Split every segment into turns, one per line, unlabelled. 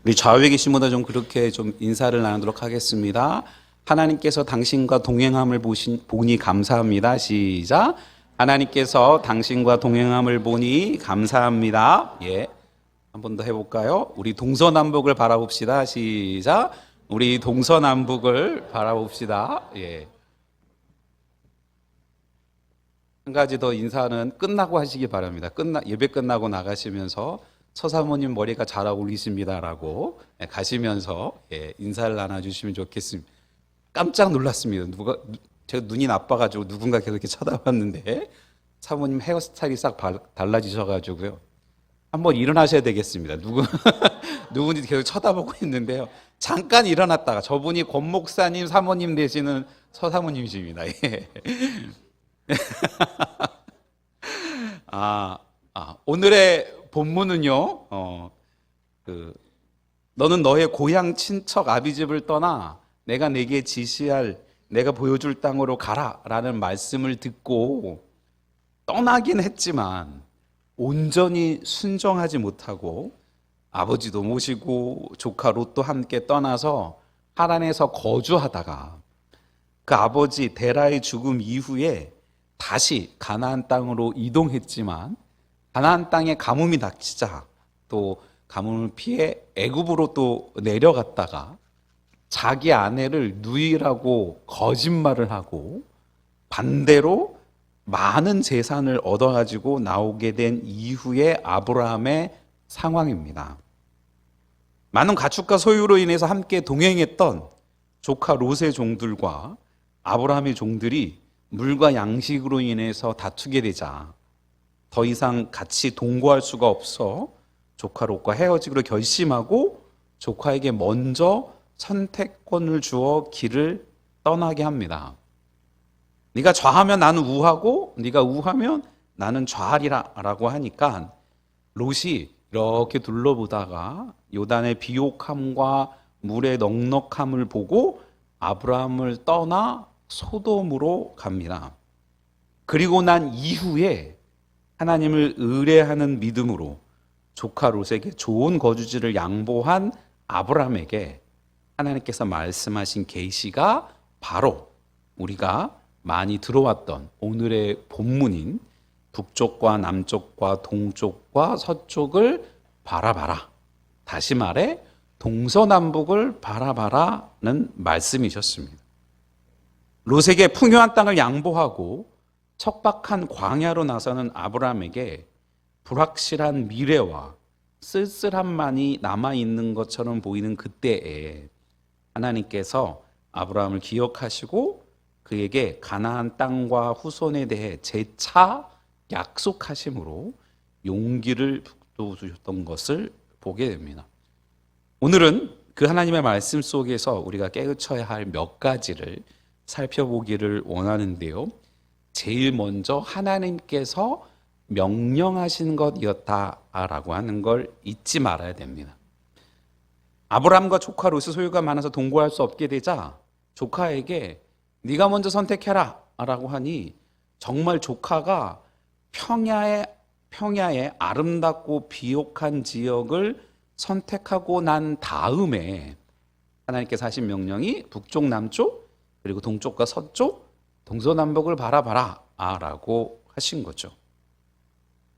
우리 좌우에 계신 분들 좀 그렇게 좀 인사를 나누도록 하겠습니다. 하나님께서 당신과 동행함을 보니 감사합니다. 시작. 하나님께서 당신과 동행함을 보니 감사합니다. 예. 한 번 더 해볼까요? 우리 동서남북을 바라봅시다. 시작. 우리 동서남북을 바라봅시다. 예. 한 가지 더 인사는 끝나고 하시기 바랍니다. 예배 끝나고 나가시면서 서사모님 머리가 잘 어울리십니다라고 가시면서 인사를 나눠주시면 좋겠습니다. 깜짝 놀랐습니다. 제가 눈이 나빠가지고 누군가 계속 이렇게 쳐다봤는데 사모님 헤어스타일이 싹 달라지셔가지고요. 한번 일어나셔야 되겠습니다. 누군지 계속 쳐다보고 있는데요. 잠깐 일어났다가 저분이 권 목사님 사모님 되시는 서사모님이십니다. 예. 오늘의 본문은요, 너는 너의 고향 친척 아비집을 떠나 내가 내게 지시할 내가 보여줄 땅으로 가라 라는 말씀을 듣고 떠나긴 했지만 온전히 순종하지 못하고 아버지도 모시고 조카 롯도 함께 떠나서 하란에서 거주하다가 그 아버지 데라의 죽음 이후에 다시 가나안 땅으로 이동했지만 가나안 땅에 가뭄이 닥치자 또 가뭄을 피해 애굽으로 또 내려갔다가 자기 아내를 누이라고 거짓말을 하고 반대로 많은 재산을 얻어가지고 나오게 된 이후의 아브라함의 상황입니다. 많은 가축과 소유로 인해서 함께 동행했던 조카 롯의 종들과 아브라함의 종들이 물과 양식으로 인해서 다투게 되자 더 이상 같이 동거할 수가 없어 조카 롯과 헤어지기로 결심하고 조카에게 먼저 선택권을 주어 길을 떠나게 합니다. 네가 좌하면 나는 우하고 네가 우하면 나는 좌하리라 라고 하니까 롯이 이렇게 둘러보다가 요단의 비옥함과 물의 넉넉함을 보고 아브라함을 떠나 소돔으로 갑니다. 그리고 난 이후에 하나님을 의뢰하는 믿음으로 조카 롯에게 좋은 거주지를 양보한 아브라함에게 하나님께서 말씀하신 계시가 바로 우리가 많이 들어왔던 오늘의 본문인 북쪽과 남쪽과 동쪽과 서쪽을 바라봐라. 다시 말해 동서남북을 바라봐라는 말씀이셨습니다. 롯에게 풍요한 땅을 양보하고 척박한 광야로 나서는 아브라함에게 불확실한 미래와 쓸쓸함만이 남아있는 것처럼 보이는 그때에 하나님께서 아브라함을 기억하시고 그에게 가나안 땅과 후손에 대해 재차 약속하심으로 용기를 북돋우셨던 것을 보게 됩니다. 오늘은 그 하나님의 말씀 속에서 우리가 깨우쳐야 할 몇 가지를 살펴보기를 원하는데요. 제일 먼저 하나님께서 명령하신 것이었다라고 하는 걸 잊지 말아야 됩니다. 아브라함과 조카 롯의 소유가 많아서 동거할 수 없게 되자 조카에게 네가 먼저 선택해라 라고 하니 정말 조카가 평야의 아름답고 비옥한 지역을 선택하고 난 다음에 하나님께서 하신 명령이 북쪽 남쪽 그리고 동쪽과 서쪽 동서남북을 바라봐라 라고 하신 거죠.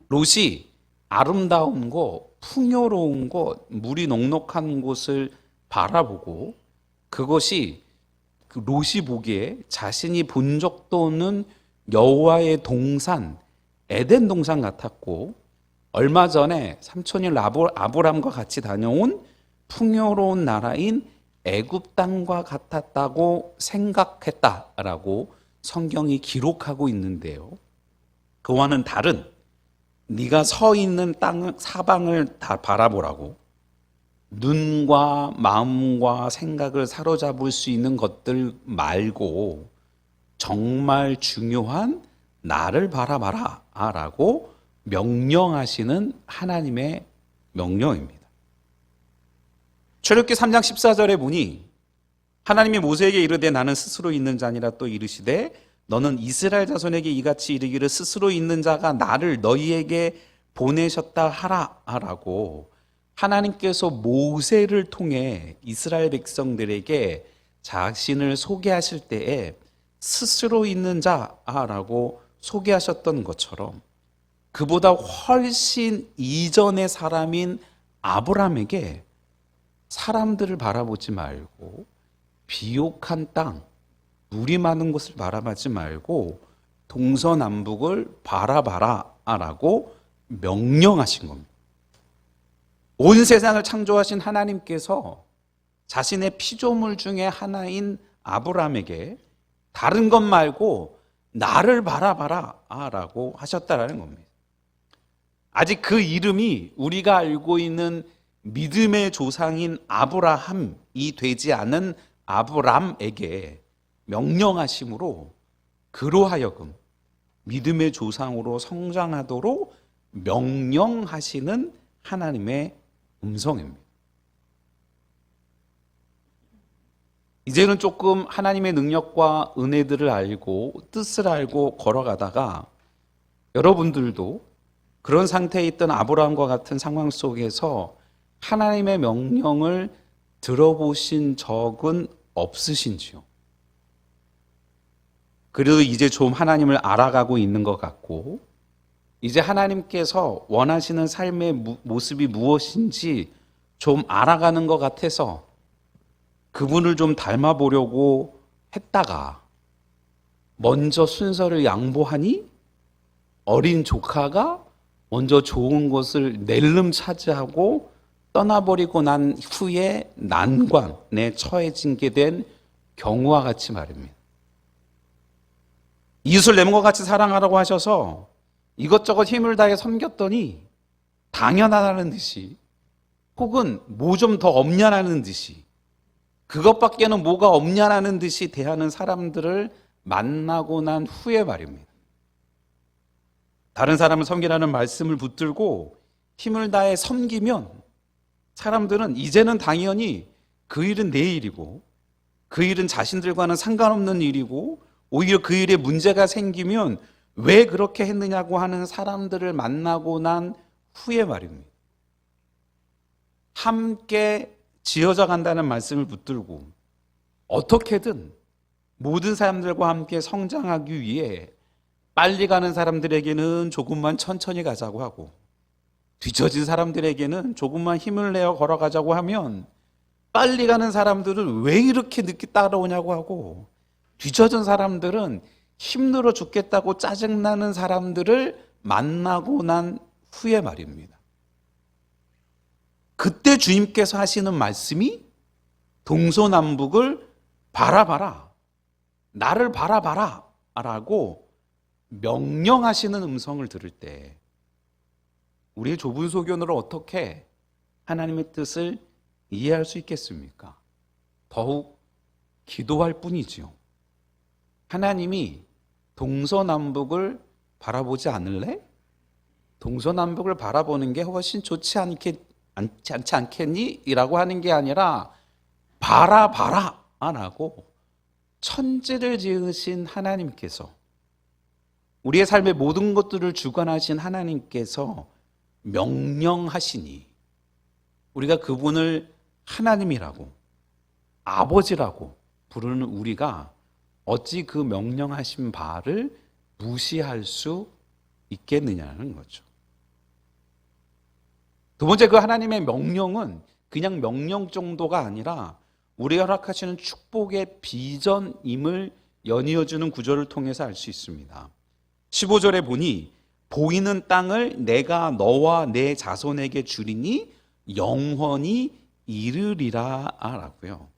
롯이 아름다운 곳, 풍요로운 곳, 물이 넉넉한 곳을 바라보고 그것이 그 롯이 보기에 자신이 본 적도 없는 여호와의 동산, 에덴 동산 같았고 얼마 전에 삼촌인 아브람과 같이 다녀온 풍요로운 나라인 애굽 땅과 같았다고 생각했다라고 성경이 기록하고 있는데요. 그와는 다른 네가 서 있는 사방을 다 바라보라고 눈과 마음과 생각을 사로잡을 수 있는 것들 말고 정말 중요한 나를 바라봐라 라고 명령하시는 하나님의 명령입니다. 출애굽기 3장 14절에 보니 하나님이 모세에게 이르되 나는 스스로 있는 자니라 또 이르시되 너는 이스라엘 자손에게 이같이 이르기를 스스로 있는 자가 나를 너희에게 보내셨다 하라 라고 하나님께서 모세를 통해 이스라엘 백성들에게 자신을 소개하실 때에 스스로 있는 자라고 소개하셨던 것처럼 그보다 훨씬 이전의 사람인 아브라함에게 사람들을 바라보지 말고 비옥한 땅, 물이 많은 곳을 바라보지 말고 동서남북을 바라봐라라고 명령하신 겁니다. 온 세상을 창조하신 하나님께서 자신의 피조물 중에 하나인 아브라함에게 다른 것 말고 나를 바라봐라라고 하셨다라는 겁니다. 아직 그 이름이 우리가 알고 있는 믿음의 조상인 아브라함이 되지 않은 아브람에게 명령하심으로 그로 하여금 믿음의 조상으로 성장하도록 명령하시는 하나님의 음성입니다. 이제는 조금 하나님의 능력과 은혜들을 알고 뜻을 알고 걸어가다가 여러분들도 그런 상태에 있던 아브라함과 같은 상황 속에서 하나님의 명령을 들어보신 적은 없으신지요? 그래도 이제 좀 하나님을 알아가고 있는 것 같고 이제 하나님께서 원하시는 삶의 모습이 무엇인지 좀 알아가는 것 같아서 그분을 좀 닮아보려고 했다가 먼저 순서를 양보하니 어린 조카가 먼저 좋은 것을 낼름 차지하고 떠나버리고 난 후에 난관에 처해진 게 된 경우와 같이 말입니다. 이웃을 내 몸과 같이 사랑하라고 하셔서 이것저것 힘을 다해 섬겼더니 당연하다는 듯이 혹은 뭐 좀 더 없냐라는 듯이 그것밖에는 뭐가 없냐라는 듯이 대하는 사람들을 만나고 난 후에 말입니다. 다른 사람을 섬기라는 말씀을 붙들고 힘을 다해 섬기면 사람들은 이제는 당연히 그 일은 내 일이고 그 일은 자신들과는 상관없는 일이고 오히려 그 일에 문제가 생기면 왜 그렇게 했느냐고 하는 사람들을 만나고 난 후에 말입니다. 함께 지어져 간다는 말씀을 붙들고 어떻게든 모든 사람들과 함께 성장하기 위해 빨리 가는 사람들에게는 조금만 천천히 가자고 하고 뒤처진 사람들에게는 조금만 힘을 내어 걸어가자고 하면 빨리 가는 사람들은 왜 이렇게 늦게 따라오냐고 하고 뒤처진 사람들은 힘들어 죽겠다고 짜증나는 사람들을 만나고 난 후에 말입니다. 그때 주님께서 하시는 말씀이 동서남북을 바라봐라, 나를 바라봐라 라고 명령하시는 음성을 들을 때 우리의 좁은 소견으로 어떻게 하나님의 뜻을 이해할 수 있겠습니까? 더욱 기도할 뿐이지요. 하나님이 동서남북을 바라보지 않을래? 동서남북을 바라보는 게 훨씬 좋지 않지 않겠니? 이라고 하는 게 아니라 바라봐라 라고 천지를 지으신 하나님께서 우리의 삶의 모든 것들을 주관하신 하나님께서 명령하시니 우리가 그분을 하나님이라고 아버지라고 부르는 우리가 어찌 그 명령하신 바를 무시할 수 있겠느냐는 거죠. 두 번째, 그 하나님의 명령은 그냥 명령 정도가 아니라 우리가 허락하시는 축복의 비전임을 연이어주는 구절을 통해서 알 수 있습니다. 15절에 보니 보이는 땅을 내가 너와 내 자손에게 주리니 영원히 이르리라 라고요.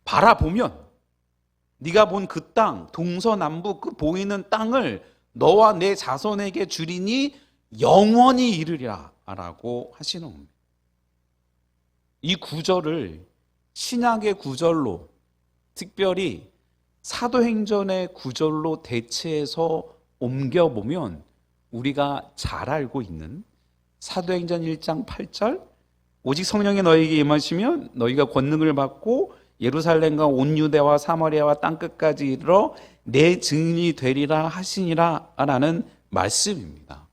바라보면 네가 본 그 땅, 동서남북 그 보이는 땅을 너와 내 자손에게 주리니 영원히 이르리라 라고 하시는 겁니다. 이 구절을 신약의 구절로, 특별히 사도행전의 구절로 대체해서 옮겨보면 우리가 잘 알고 있는 사도행전 1장 8절 오직 성령이 너희에게 임하시면 너희가 권능을 받고 예루살렘과 온 유대와 사마리아와 땅끝까지 이르러 내 증인이 되리라 하시니라 라는 말씀입니다.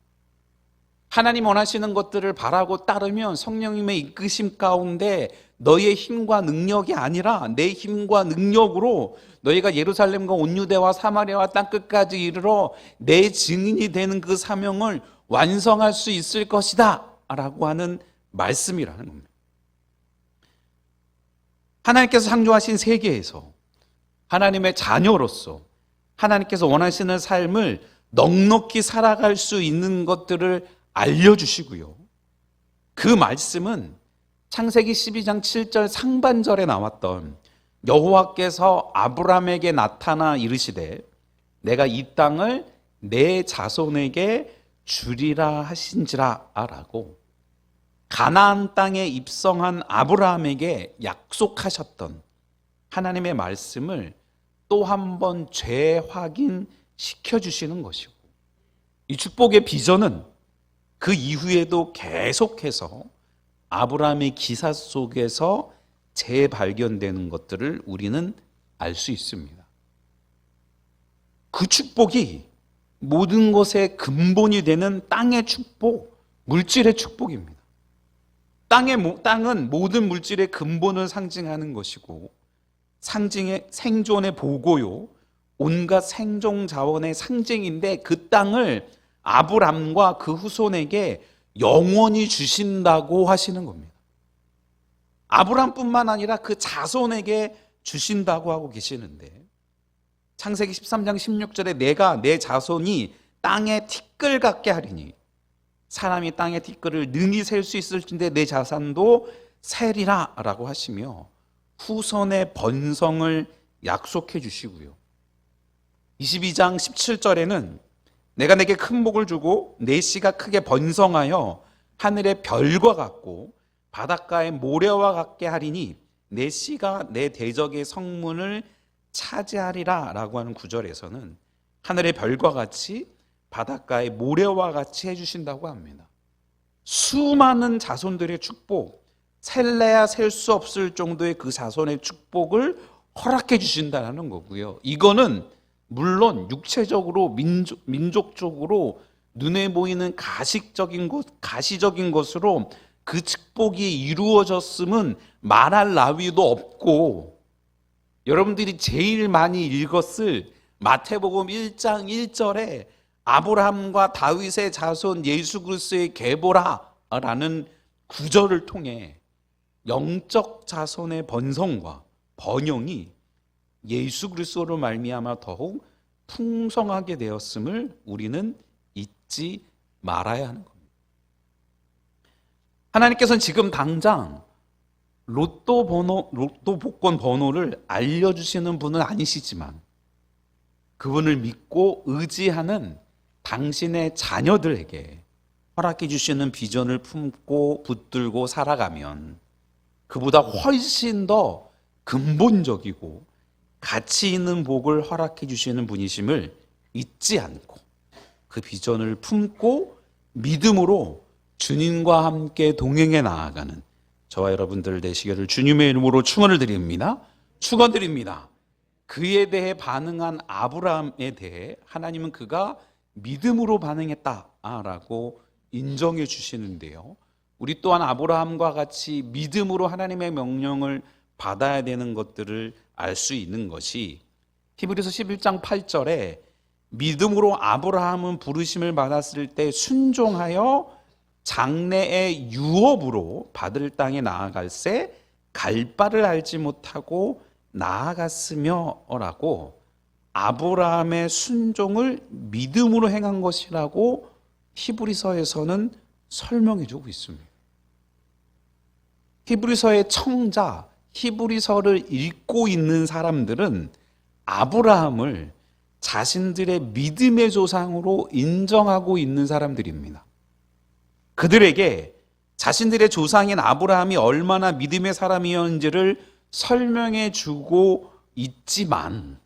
하나님 원하시는 것들을 바라고 따르면 성령님의 이끄심 가운데 너의 힘과 능력이 아니라 내 힘과 능력으로 너희가 예루살렘과 온 유대와 사마리아와 땅끝까지 이르러 내 증인이 되는 그 사명을 완성할 수 있을 것이다 라고 하는 말씀이라는 겁니다. 하나님께서 창조하신 세계에서 하나님의 자녀로서 하나님께서 원하시는 삶을 넉넉히 살아갈 수 있는 것들을 알려주시고요. 그 말씀은 창세기 12장 7절 상반절에 나왔던 여호와께서 아브라함에게 나타나 이르시되 내가 이 땅을 내 자손에게 주리라 하신지라 라고 가나안 땅에 입성한 아브라함에게 약속하셨던 하나님의 말씀을 또 한 번 재확인시켜 주시는 것이고, 이 축복의 비전은 그 이후에도 계속해서 아브라함의 기사 속에서 재발견되는 것들을 우리는 알 수 있습니다. 그 축복이 모든 것의 근본이 되는 땅의 축복, 물질의 축복입니다. 땅은 모든 물질의 근본을 상징하는 것이고 상징의 생존의 보고요, 온갖 생존 자원의 상징인데 그 땅을 아브람과 그 후손에게 영원히 주신다고 하시는 겁니다. 아브람뿐만 아니라 그 자손에게 주신다고 하고 계시는데, 창세기 13장 16절에 내가 내 자손이 땅의 티끌 같게 하리니 사람이 땅의 티끌을 능히 셀 수 있을진데 내 자산도 세리라 라고 하시며 후손의 번성을 약속해 주시고요. 22장 17절에는 내가 내게 큰 복을 주고 내 씨가 크게 번성하여 하늘의 별과 같고 바닷가의 모래와 같게 하리니 내 씨가 내 대적의 성문을 차지하리라 라고 하는 구절에서는 하늘의 별과 같이 바닷가의 모래와 같이 해주신다고 합니다. 수많은 자손들의 축복, 셀래야 셀 수 없을 정도의 그 자손의 축복을 허락해 주신다는 거고요. 이거는 물론 육체적으로 민족적으로 눈에 보이는 가시적인 것으로 그 축복이 이루어졌음은 말할 나위도 없고, 여러분들이 제일 많이 읽었을 마태복음 1장 1절에 아브라함과 다윗의 자손 예수 그리스도의 계보라라는 구절을 통해 영적 자손의 번성과 번영이 예수 그리스도로 말미암아 더욱 풍성하게 되었음을 우리는 잊지 말아야 하는 겁니다. 하나님께서는 지금 당장 로또 복권 번호를 알려주시는 분은 아니시지만 그분을 믿고 의지하는 당신의 자녀들에게 허락해 주시는 비전을 품고 붙들고 살아가면 그보다 훨씬 더 근본적이고 가치 있는 복을 허락해 주시는 분이심을 잊지 않고 그 비전을 품고 믿음으로 주님과 함께 동행해 나아가는 저와 여러분들 되시기를 주님의 이름으로 축원을 드립니다. 축원드립니다. 그에 대해 반응한 아브라함에 대해 하나님은 그가 믿음으로 반응했다라고 인정해 주시는데요. 우리 또한 아브라함과 같이 믿음으로 하나님의 명령을 받아야 되는 것들을 알 수 있는 것이 히브리서 11장 8절에 믿음으로 아브라함은 부르심을 받았을 때 순종하여 장래의 유업으로 받을 땅에 나아갈새 갈 바를 알지 못하고 나아갔으며 라고 아브라함의 순종을 믿음으로 행한 것이라고 히브리서에서는 설명해 주고 있습니다. 히브리서의 청자, 히브리서를 읽고 있는 사람들은 아브라함을 자신들의 믿음의 조상으로 인정하고 있는 사람들입니다. 그들에게 자신들의 조상인 아브라함이 얼마나 믿음의 사람이었는지를 설명해 주고 있지만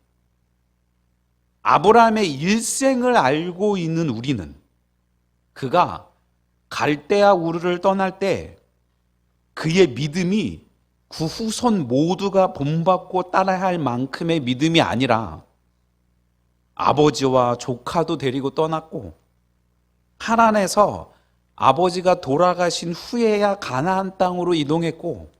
아브라함의 일생을 알고 있는 우리는 그가 갈대아 우르를 떠날 때 그의 믿음이 그 후손 모두가 본받고 따라야 할 만큼의 믿음이 아니라 아버지와 조카도 데리고 떠났고 하란에서 아버지가 돌아가신 후에야 가나안 땅으로 이동했고,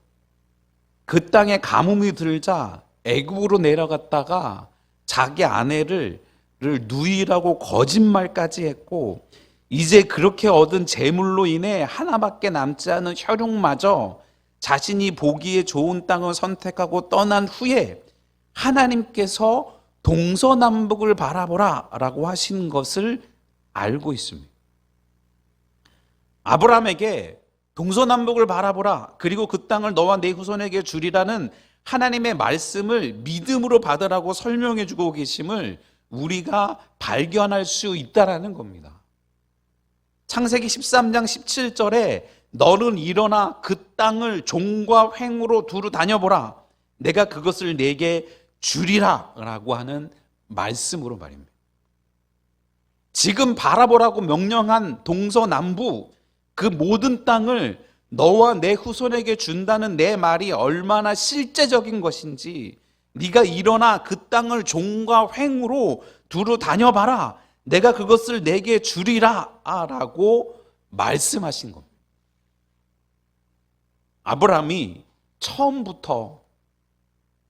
그 땅에 가뭄이 들자 애굽으로 내려갔다가 자기 아내를 누이라고 거짓말까지 했고, 이제 그렇게 얻은 재물로 인해 하나밖에 남지 않은 혈육마저 자신이 보기에 좋은 땅을 선택하고 떠난 후에 하나님께서 동서남북을 바라보라 라고 하신 것을 알고 있습니다. 아브라함에게 동서남북을 바라보라, 그리고 그 땅을 너와 네 후손에게 주리라는 하나님의 말씀을 믿음으로 받으라고 설명해 주고 계심을 우리가 발견할 수 있다라는 겁니다. 창세기 13장 17절에 너는 일어나 그 땅을 종과 횡으로 두루 다녀보라, 내가 그것을 내게 주리라 라고 하는 말씀으로 말입니다. 지금 바라보라고 명령한 동서남북 그 모든 땅을 너와 내 후손에게 준다는 내 말이 얼마나 실제적인 것인지, 네가 일어나 그 땅을 종과 횡으로 두루 다녀봐라, 내가 그것을 내게 주리라 라고 말씀하신 겁니다. 아브라함이 처음부터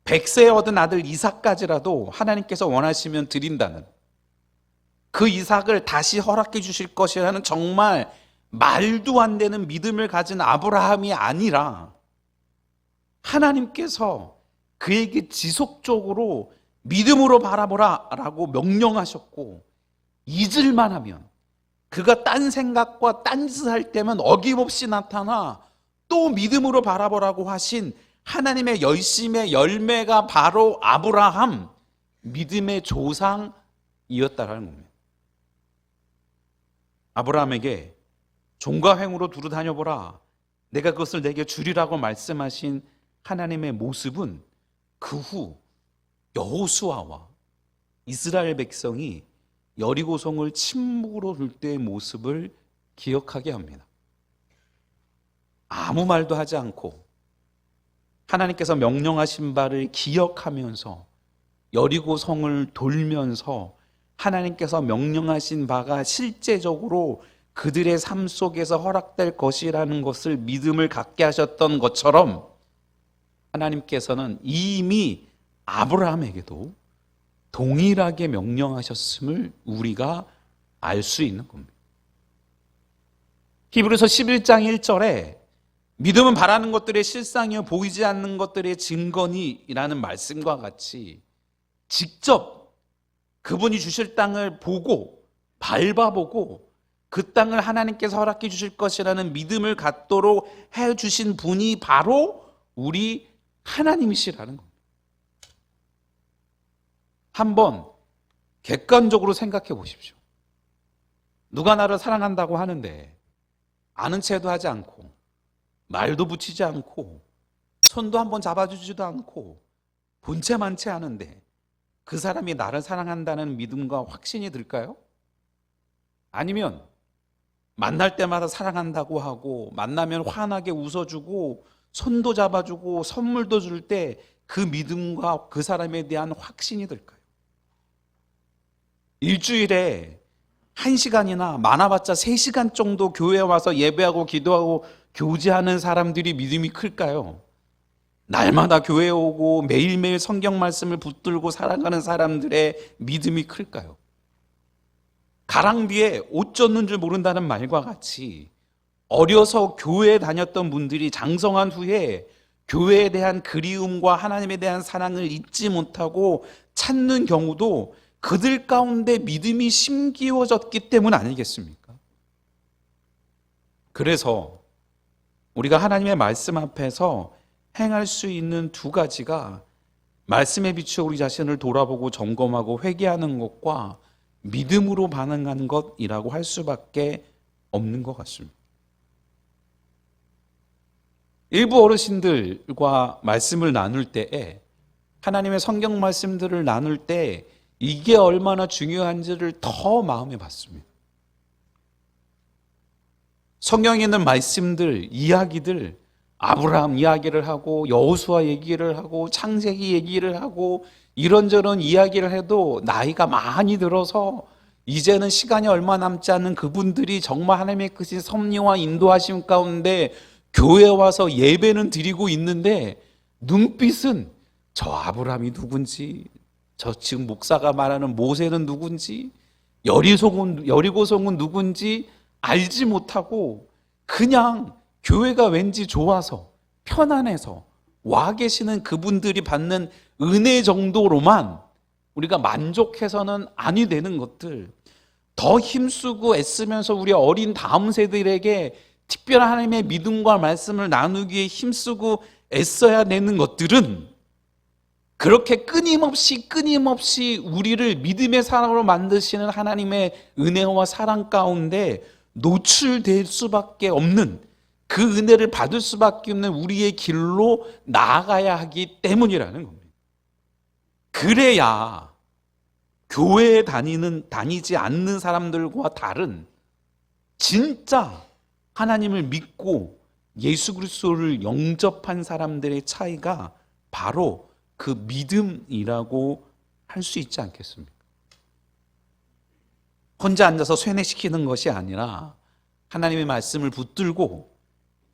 100세에 얻은 아들 이삭까지라도 하나님께서 원하시면 드린다는, 그 이삭을 다시 허락해 주실 것이라는 정말 말도 안 되는 믿음을 가진 아브라함이 아니라, 하나님께서 그에게 지속적으로 믿음으로 바라보라 라고 명령하셨고, 잊을만 하면, 그가 딴 생각과 딴 짓을 할 때면 어김없이 나타나 또 믿음으로 바라보라고 하신 하나님의 열심의 열매가 바로 아브라함, 믿음의 조상이었다라는 겁니다. 아브라함에게 종과 횡으로 두루 다녀보라, 내가 그것을 내게 주리라고 말씀하신 하나님의 모습은 그 후 여호수아와 이스라엘 백성이 여리고성을 침묵으로 둘 때의 모습을 기억하게 합니다. 아무 말도 하지 않고 하나님께서 명령하신 바를 기억하면서 여리고성을 돌면서 하나님께서 명령하신 바가 실제적으로 그들의 삶 속에서 허락될 것이라는 것을 믿음을 갖게 하셨던 것처럼, 하나님께서는 이미 아브라함에게도 동일하게 명령하셨음을 우리가 알 수 있는 겁니다. 히브리서 11장 1절에 믿음은 바라는 것들의 실상이요 보이지 않는 것들의 증거니라는 말씀과 같이, 직접 그분이 주실 땅을 보고 밟아보고 그 땅을 하나님께서 허락해 주실 것이라는 믿음을 갖도록 해 주신 분이 바로 우리 하나님이시라는 겁니다. 한번 객관적으로 생각해 보십시오. 누가 나를 사랑한다고 하는데 아는 체도 하지 않고 말도 붙이지 않고 손도 한번 잡아주지도 않고 본체만 채 하는데 그 사람이 나를 사랑한다는 믿음과 확신이 들까요? 아니면 만날 때마다 사랑한다고 하고 만나면 환하게 웃어주고 손도 잡아주고 선물도 줄 때 그 믿음과 그 사람에 대한 확신이 들까요? 일주일에 1시간이나 많아봤자 3시간 정도 교회에 와서 예배하고 기도하고 교제하는 사람들이 믿음이 클까요? 날마다 교회에 오고 매일매일 성경 말씀을 붙들고 살아가는 사람들의 믿음이 클까요? 가랑비에 옷 젖는 줄 모른다는 말과 같이 어려서 교회에 다녔던 분들이 장성한 후에 교회에 대한 그리움과 하나님에 대한 사랑을 잊지 못하고 찾는 경우도 그들 가운데 믿음이 심기워졌기 때문 아니겠습니까? 그래서 우리가 하나님의 말씀 앞에서 행할 수 있는 두 가지가 말씀에 비추어 우리 자신을 돌아보고 점검하고 회개하는 것과 믿음으로 반응하는 것이라고 할 수밖에 없는 것 같습니다. 일부 어르신들과 말씀을 나눌 때에, 하나님의 성경 말씀들을 나눌 때 이게 얼마나 중요한지를 더 마음에 받습니다. 성경에 있는 말씀들, 이야기들, 아브라함 이야기를 하고 여호수아 얘기를 하고 창세기 얘기를 하고 이런저런 이야기를 해도 나이가 많이 들어서 이제는 시간이 얼마 남지 않은 그분들이 정말 하나님의 크신 섭리와 인도하심 가운데 교회에 와서 예배는 드리고 있는데 눈빛은 저 아브라함이 누군지, 저 지금 목사가 말하는 모세는 누군지, 여리고성은 누군지 알지 못하고 그냥 교회가 왠지 좋아서 편안해서 와 계시는 그분들이 받는 은혜 정도로만 우리가 만족해서는 아니 되는 것들, 더 힘쓰고 애쓰면서 우리 어린 다음 세대들에게 특별한 하나님의 믿음과 말씀을 나누기에 힘쓰고 애써야 되는 것들은 그렇게 끊임없이 우리를 믿음의 사람으로 만드시는 하나님의 은혜와 사랑 가운데 노출될 수밖에 없는, 그 은혜를 받을 수밖에 없는 우리의 길로 나아가야 하기 때문이라는 겁니다. 그래야 교회에 다니지 않는 사람들과 다른 진짜 하나님을 믿고 예수 그리스도를 영접한 사람들의 차이가 바로 그 믿음이라고 할 수 있지 않겠습니까? 혼자 앉아서 쇠뇌시키는 것이 아니라 하나님의 말씀을 붙들고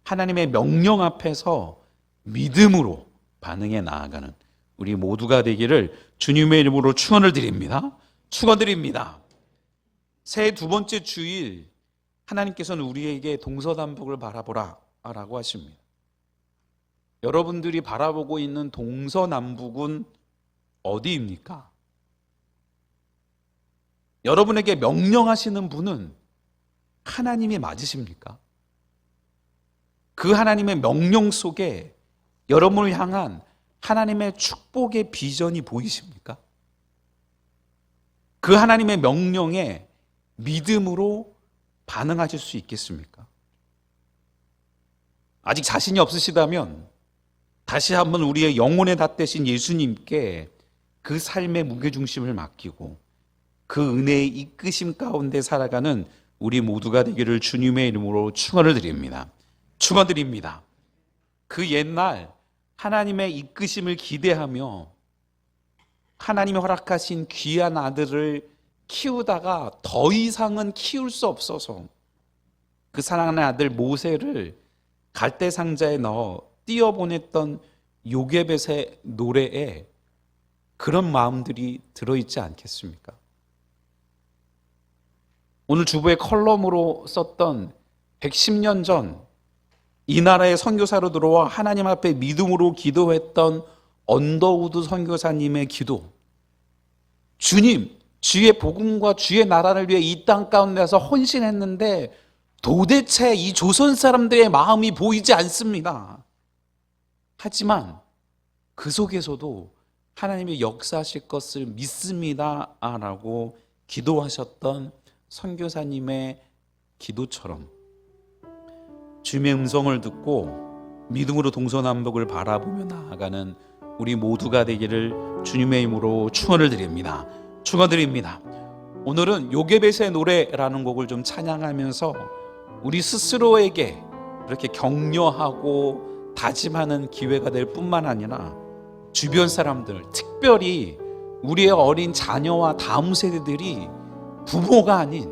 하나님의 명령 앞에서 믿음으로 반응해 나아가는 우리 모두가 되기를 주님의 이름으로 축원을 드립니다. 축원드립니다. 새해 두 번째 주일, 하나님께서는 우리에게 동서남북을 바라보라 라고 하십니다. 여러분들이 바라보고 있는 동서남북은 어디입니까? 여러분에게 명령하시는 분은 하나님이 맞으십니까? 그 하나님의 명령 속에 여러분을 향한 하나님의 축복의 비전이 보이십니까? 그 하나님의 명령에 믿음으로 반응하실 수 있겠습니까? 아직 자신이 없으시다면 다시 한번 우리의 영혼의 닷대신 예수님께 그 삶의 무게중심을 맡기고 그 은혜의 이끄심 가운데 살아가는 우리 모두가 되기를 주님의 이름으로 축원을 드립니다. 축원드립니다. 그 옛날 하나님의 이끄심을 기대하며 하나님이 허락하신 귀한 아들을 키우다가 더 이상은 키울 수 없어서 그 사랑하는 아들 모세를 갈대 상자에 넣어 띄어보냈던 요게벳의 노래에 그런 마음들이 들어있지 않겠습니까? 오늘 주보의 컬럼으로 썼던 110년 전 이 나라의 선교사로 들어와 하나님 앞에 믿음으로 기도했던 언더우드 선교사님의 기도, 주님, 주의 복음과 주의 나라를 위해 이 땅 가운데서 헌신했는데 도대체 이 조선 사람들의 마음이 보이지 않습니다. 하지만 그 속에서도 하나님의 역사하실 것을 믿습니다 라고 기도하셨던 선교사님의 기도처럼 주님의 음성을 듣고 믿음으로 동서남북을 바라보며 나아가는 우리 모두가 되기를 주님의 힘으로 축원을 드립니다. 축원드립니다. 오늘은 요게벳의 노래라는 곡을 좀 찬양하면서 우리 스스로에게 이렇게 격려하고 다짐하는 기회가 될 뿐만 아니라 주변 사람들, 특별히 우리의 어린 자녀와 다음 세대들이 부모가 아닌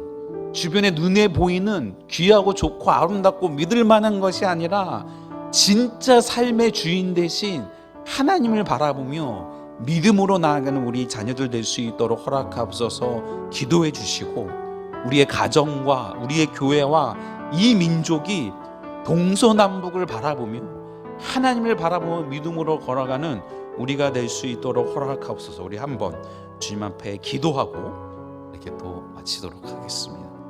주변에 눈에 보이는 귀하고 좋고 아름답고 믿을 만한 것이 아니라 진짜 삶의 주인 대신 하나님을 바라보며 믿음으로 나아가는 우리 자녀들 될 수 있도록 허락하옵소서. 기도해 주시고 우리의 가정과 우리의 교회와 이 민족이 동서남북을 바라보며 하나님을 바라보며 믿음으로 걸어가는 우리가 될 수 있도록 허락하옵소서. 우리 한번 주님 앞에 기도하고 이렇게 또 마치도록 하겠습니다.